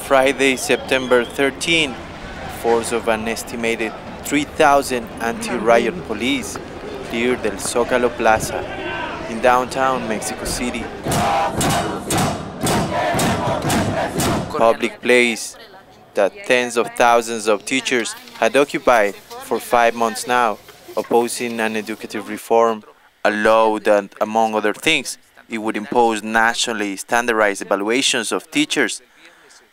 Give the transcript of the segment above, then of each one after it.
Friday, September 13, a force of an estimated 3,000 anti-riot police cleared the Zócalo Plaza in downtown Mexico City. Public place that tens of thousands of teachers had occupied for 5 months now, opposing an educative reform, a law that, among other things, it would impose nationally standardized evaluations of teachers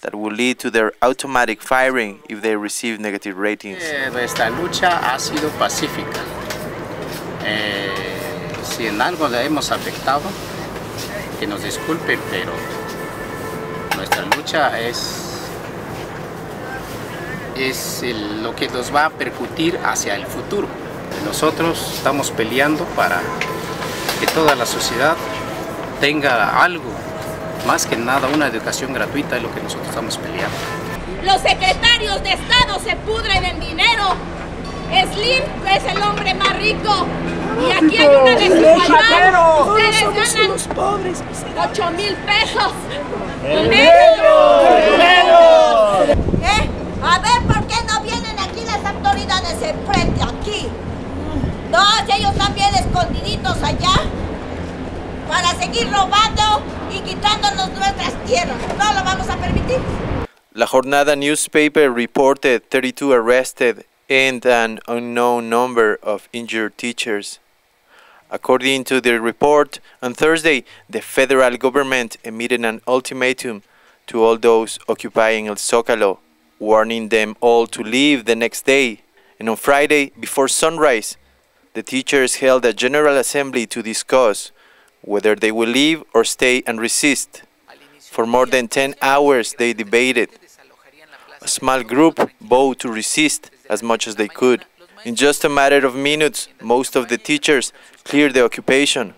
that would lead to their automatic firing if they receive negative ratings. Nuestra lucha ha sido pacífica. Si en algo le hemos afectado, que nos disculpen, pero nuestra lucha es lo que nos va a percutir hacia el futuro. Nosotros estamos peleando para que toda la sociedad tenga algo, más que nada una educación gratuita, es lo que nosotros estamos peleando. Los secretarios de Estado se pudren en dinero. Slim es el hombre más rico y aquí hay una desigualdad. Ustedes ganan 8,000 pesos. A ver, ¿por qué no vienen aquí las autoridades enfrente aquí? No, ellos también escondiditos allá para seguir robando y quitándonos nuestras tierras. No lo vamos a permitir. La Jornada newspaper reported 32 arrested and an unknown number of injured teachers. According to the report, on Thursday, the federal government emitted an ultimatum to all those occupying El Zócalo, warning them all to leave the next day. And on Friday, before sunrise, the teachers held a general assembly to discuss whether they will leave or stay and resist. For more than 10 hours, they debated. A small group vowed to resist as much as they could. In just a matter of minutes, most of the teachers cleared the occupation,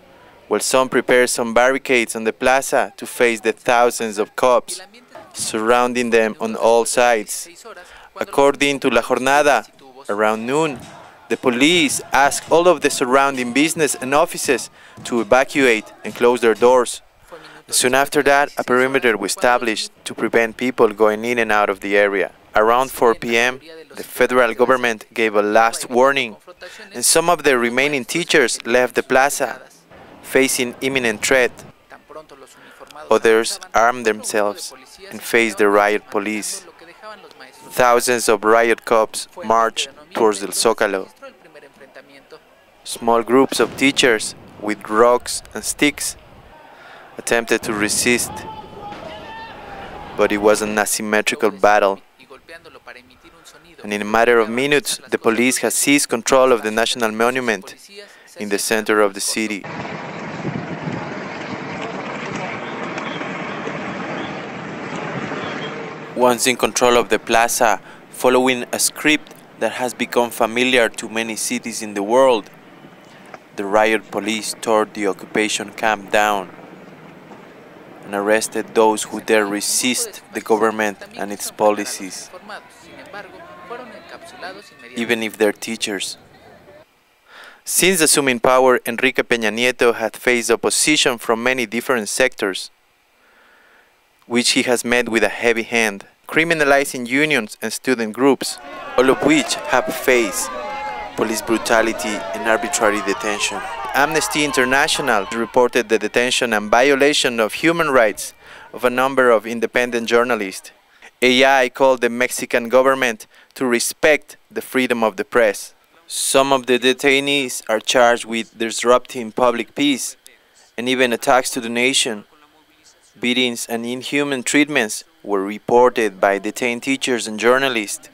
while some prepared some barricades on the plaza to face the thousands of cops surrounding them on all sides. According to La Jornada, around noon, the police asked all of the surrounding business and offices to evacuate and close their doors. Soon after that, a perimeter was established to prevent people going in and out of the area. Around 4 p.m., the federal government gave a last warning, and some of the remaining teachers left the plaza, facing imminent threat. Others armed themselves and faced the riot police. Thousands of riot cops marched towards El Zócalo. Small groups of teachers with rocks and sticks attempted to resist, but it was an asymmetrical battle. And in a matter of minutes, the police has seized control of the National Monument in the center of the city. Once in control of the plaza, following a script that has become familiar to many cities in the world, the riot police tore the occupation camp down and arrested those who dare resist the government and its policies, even if they're teachers. Since assuming power, Enrique Peña Nieto had faced opposition from many different sectors, which he has met with a heavy hand, criminalizing unions and student groups, all of which have faced police brutality and arbitrary detention. Amnesty International reported the detention and violation of human rights of a number of independent journalists. AI called the Mexican government to respect the freedom of the press. Some of the detainees are charged with disrupting public peace and even attacks to the nation. Beatings and inhuman treatments were reported by detained teachers and journalists.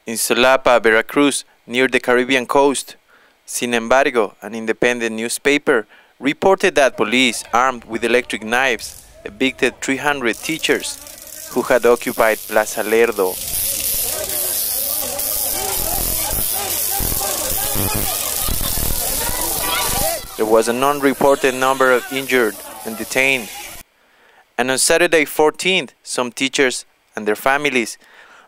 In Xalapa, Veracruz, near the Caribbean coast, Sin embargo, an independent newspaper reported that police armed with electric knives evicted 300 teachers who had occupied Plaza Lerdo. There was an unreported number of injured and detained. And on Saturday 14th, some teachers and their families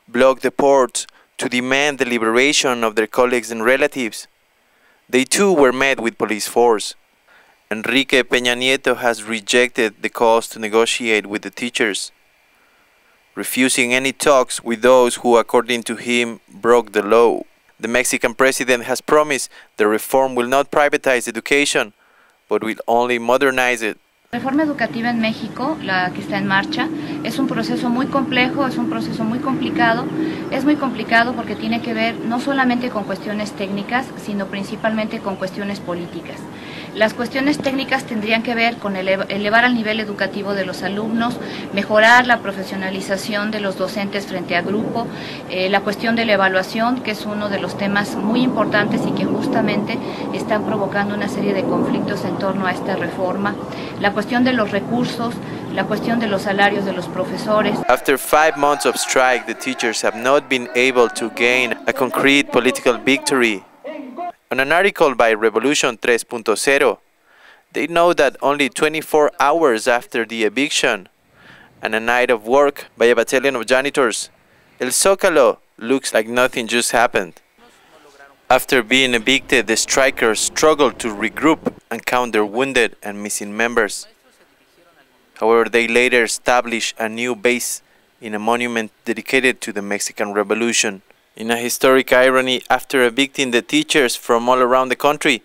blocked the ports to demand the liberation of their colleagues and relatives. They too were met with police force. Enrique Peña Nieto has rejected the calls to negotiate with the teachers. refusing any talks with those who, according to him, broke the law. The Mexican president has promised the reform will not privatize education, but will only modernize it. La reforma educativa en México, la que está en marcha, es un proceso muy complejo, es un proceso muy complicado. Es muy complicado porque tiene que ver no solamente con cuestiones técnicas, sino principalmente con cuestiones políticas. Las cuestiones técnicas tendrían que ver con elevar el nivel educativo de los alumnos, mejorar la profesionalización de los docentes frente a grupo, la cuestión de la evaluación, que es uno de los temas muy importantes y que justamente están provocando una serie de conflictos en torno a esta reforma, la cuestión de los recursos, la cuestión de los salarios de los profesores. After 5 months of strike, the teachers have not been able to gain a concrete political victory. On an article by Revolution 3.0, they know that only 24 hours after the eviction and a night of work by a battalion of janitors, El Zócalo looks like nothing just happened. After being evicted, the strikers struggled to regroup and count their wounded and missing members. However, they later established a new base in a monument dedicated to the Mexican Revolution. In a historic irony, after evicting the teachers from all around the country,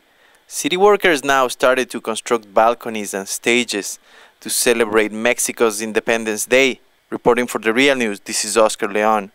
city workers now started to construct balconies and stages to celebrate Mexico's Independence Day. Reporting for The Real News, this is Oscar Leon.